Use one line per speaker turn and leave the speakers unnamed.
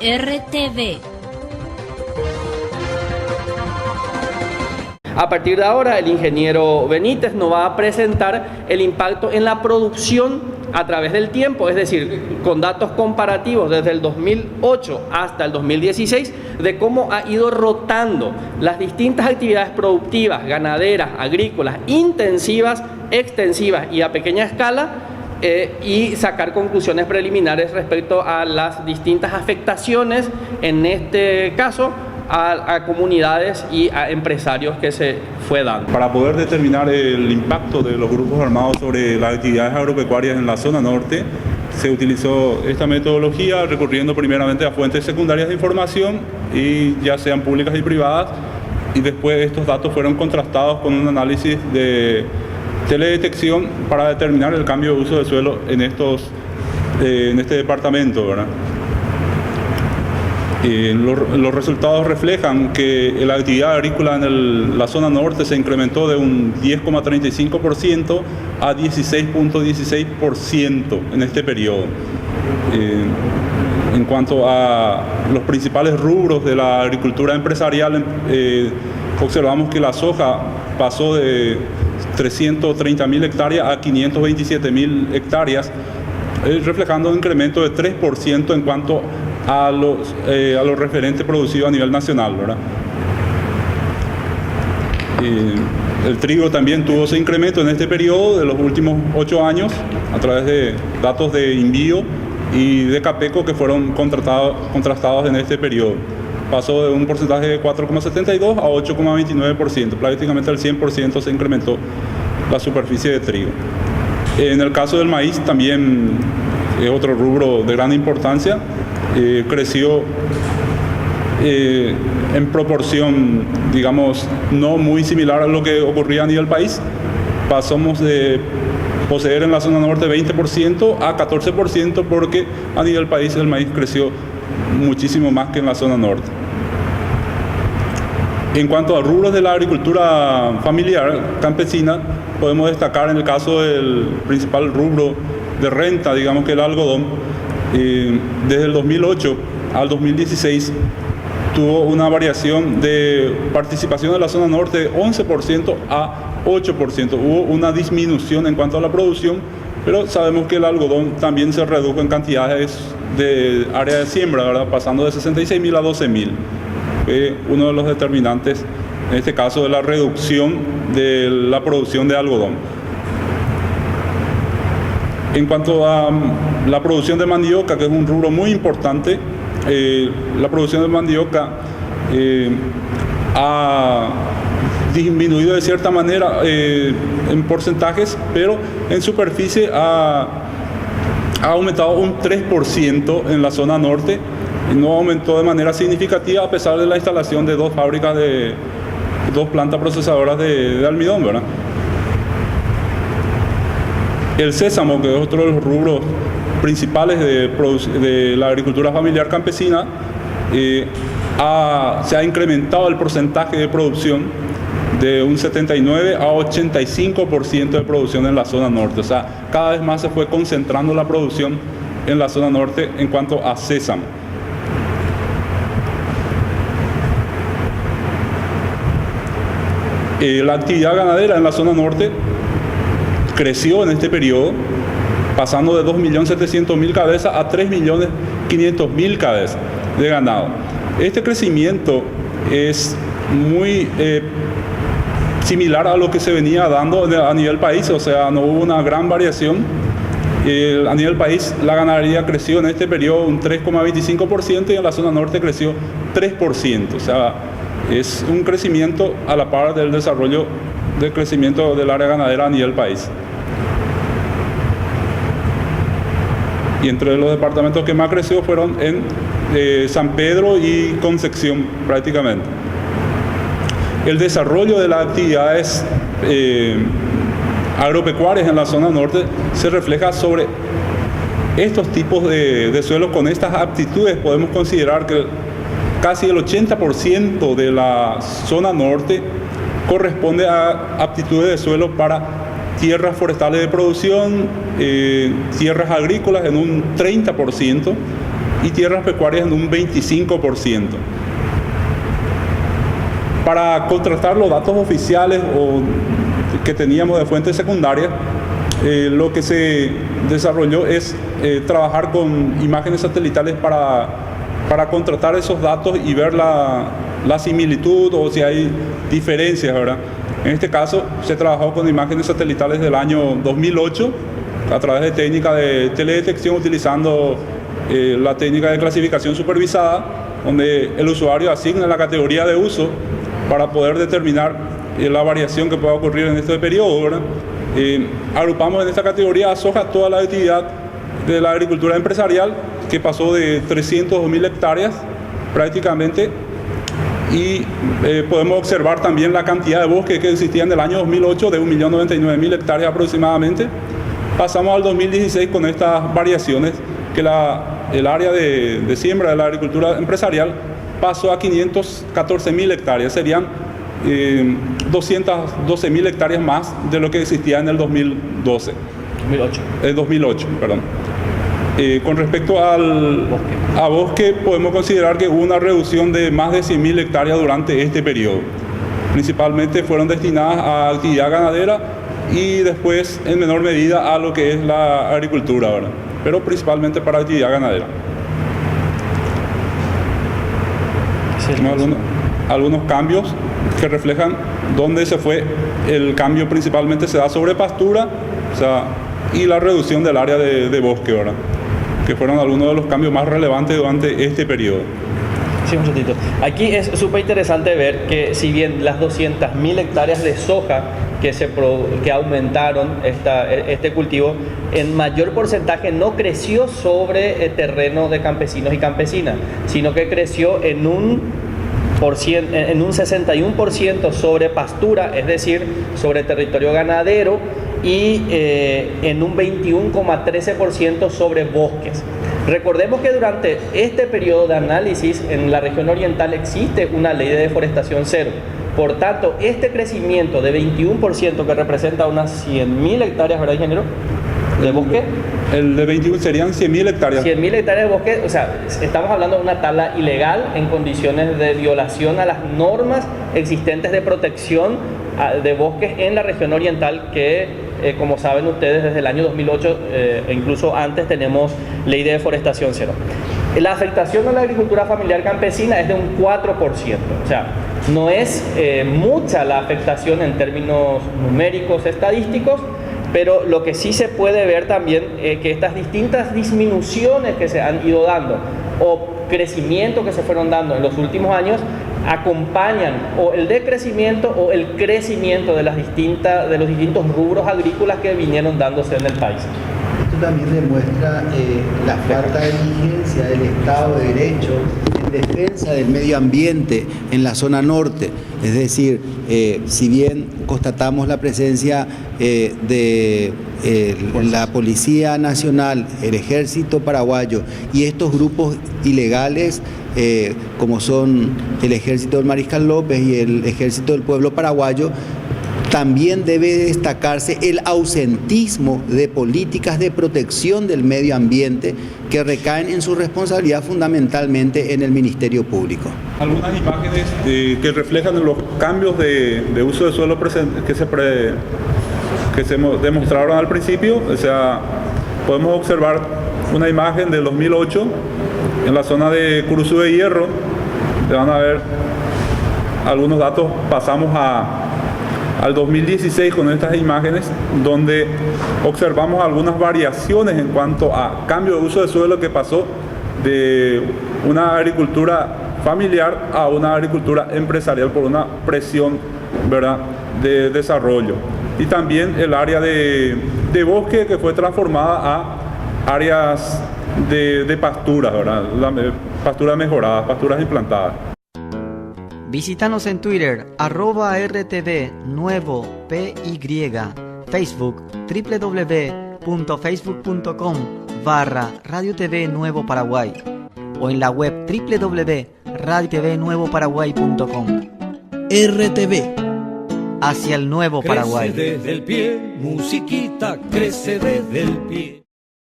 RTV.
A partir de ahora, el ingeniero Benítez nos va a presentar el impacto en la producción a través del tiempo, es decir, con datos comparativos desde el 2008 hasta el 2016, de cómo ha ido rotando las distintas actividades productivas, ganaderas, agrícolas, intensivas, extensivas y a pequeña escala, y sacar conclusiones preliminares respecto a las distintas afectaciones, en este caso, a comunidades y a empresarios que se fue dando.
Para poder determinar el impacto de los grupos armados sobre las actividades agropecuarias en la zona norte, se utilizó esta metodología recurriendo primeramente a fuentes secundarias de información, y ya sean públicas y privadas, y después estos datos fueron contrastados con un análisis de teledetección para determinar el cambio de uso de suelo en este departamento, ¿verdad? Los resultados reflejan que la actividad agrícola en la zona norte se incrementó de un 10,35% a 16,16% en este periodo. En cuanto a los principales rubros de la agricultura empresarial, observamos que la soja pasó de 330.000 hectáreas a 527.000 hectáreas, reflejando un incremento de 3% en cuanto a los referentes producidos a nivel nacional, ¿verdad? El trigo también tuvo ese incremento en este periodo de los últimos 8 años a través de datos de Invío y de Capeco que fueron contrastados en este periodo. Pasó de un porcentaje de 4,72 a 8,29%, prácticamente al 100% se incrementó la superficie de trigo. En el caso del maíz también es otro rubro de gran importancia. Creció en proporción, digamos, no muy similar a lo que ocurría a nivel país. Pasamos de poseer en la zona norte 20% a 14%, porque a nivel país el maíz creció muchísimo más que en la zona norte. En cuanto a rubros de la agricultura familiar campesina, podemos destacar en el caso del principal rubro de renta, digamos que el algodón. Desde el 2008 al 2016 tuvo una variación de participación de la zona norte de 11% a 8%. Hubo una disminución en cuanto a la producción, pero sabemos que el algodón también se redujo en cantidades de área de siembra, ¿verdad? Pasando de 66.000 a 12.000. Fue uno de los determinantes, en este caso, de la reducción de la producción de algodón. En cuanto a la producción de mandioca, que es un rubro muy importante, la producción de mandioca ha disminuido de cierta manera en porcentajes, pero en superficie ha aumentado un 3% en la zona norte. No aumentó de manera significativa a pesar de la instalación de dos plantas procesadoras de almidón, ¿verdad? El sésamo, que es otro de los rubros principales de la agricultura familiar campesina, se ha incrementado el porcentaje de producción de un 79 a 85% de producción en la zona norte. O sea, cada vez más se fue concentrando la producción en la zona norte en cuanto a sésamo. La actividad ganadera en la zona norte creció en este periodo, pasando de 2.700.000 cabezas a 3.500.000 cabezas de ganado. Este crecimiento es muy similar a lo que se venía dando a nivel país, o sea, no hubo una gran variación. A nivel país, la ganadería creció en este periodo un 3,25% y en la zona norte creció 3%, o sea, es un crecimiento a la par del desarrollo del crecimiento del área ganadera a nivel país. Y entre los departamentos que más creció fueron en San Pedro y Concepción prácticamente. El desarrollo de las actividades agropecuarias en la zona norte se refleja sobre estos tipos de suelos con estas aptitudes. Podemos considerar que casi el 80% de la zona norte corresponde a aptitudes de suelo para tierras forestales de producción, tierras agrícolas en un 30% y tierras pecuarias en un 25%. Para contrastar los datos oficiales o que teníamos de fuentes secundarias, lo que se desarrolló es trabajar con imágenes satelitales para contrastar esos datos y ver la similitud o si hay diferencias, ¿verdad? En este caso se trabajó con imágenes satelitales del año 2008 a través de técnica de teledetección utilizando la técnica de clasificación supervisada, donde el usuario asigna la categoría de uso para poder determinar la variación que pueda ocurrir en este periodo, ¿verdad? Agrupamos en esta categoría a soja toda la actividad de la agricultura empresarial, que pasó de 302.000 hectáreas prácticamente, y podemos observar también la cantidad de bosque que existía en el año 2008 de 1.099.000 hectáreas aproximadamente. Pasamos al 2016 con estas variaciones, que el área de siembra de la agricultura empresarial pasó a 514.000 hectáreas, serían 212.000 hectáreas más de lo que existía en el 2008, perdón. Con respecto a bosque, podemos considerar que hubo una reducción de más de 100.000 hectáreas durante este periodo. Principalmente fueron destinadas a actividad ganadera y después en menor medida a lo que es la agricultura, ¿verdad? Pero principalmente para actividad ganadera. Algunos cambios que reflejan dónde se fue. El cambio principalmente se da sobre pastura, y la reducción del área de bosque, ¿verdad? Que fueron algunos de los cambios más relevantes durante este periodo.
Sí, un ratito. Aquí es súper interesante ver que si bien las 200.000 hectáreas de soja que aumentaron este cultivo, en mayor porcentaje no creció sobre el terreno de campesinos y campesinas, sino que creció en un 61% sobre pastura, es decir, sobre territorio ganadero, y en un 21,13% sobre bosques. Recordemos que durante este periodo de análisis en la región oriental existe una ley de deforestación cero. Por tanto, este crecimiento de 21% que representa unas 100.000 hectáreas, ¿verdad, ingeniero? ¿De bosque?
El de 21 serían 100.000 hectáreas.
100.000 hectáreas de bosque, o sea, estamos hablando de una tala ilegal en condiciones de violación a las normas existentes de protección de bosques en la región oriental que, como saben ustedes, desde el año 2008 e incluso antes tenemos ley de deforestación cero. La afectación a la agricultura familiar campesina es de un 4%, o sea, no es mucha la afectación en términos numéricos, estadísticos, pero lo que sí se puede ver también es que estas distintas disminuciones que se han ido dando o crecimiento que se fueron dando en los últimos años acompañan o el decrecimiento o el crecimiento de los distintos rubros agrícolas que vinieron dándose en el país.
Esto también demuestra la falta de vigencia del Estado de Derecho en defensa del medio ambiente en la zona norte. Es decir, si bien constatamos la presencia de la Policía Nacional, el Ejército Paraguayo y estos grupos ilegales como son el Ejército del Mariscal López y el Ejército del Pueblo Paraguayo, también debe destacarse el ausentismo de políticas de protección del medio ambiente que recaen en su responsabilidad fundamentalmente en el Ministerio Público.
Algunas imágenes que reflejan los cambios de uso de suelo que se demostraron al principio. O sea, podemos observar una imagen del 2008 en la zona de Curuzú de Hierro. Se van a ver algunos datos. Pasamos al 2016 con estas imágenes, donde observamos algunas variaciones en cuanto a cambio de uso de suelo que pasó de una agricultura familiar a una agricultura empresarial por una presión, ¿verdad?, de desarrollo. Y también el área de bosque que fue transformada a áreas de pasturas, ¿verdad?, pasturas mejoradas, pasturas implantadas.
Visítanos en Twitter, @RTV Nuevo PY, Facebook, www.facebook.com/Radio TV Nuevo Paraguay o en la web www.radiotvnuevoparaguay.com.
RTV,
hacia el nuevo Paraguay.
Crece desde el pie, musiquita, crece desde el pie.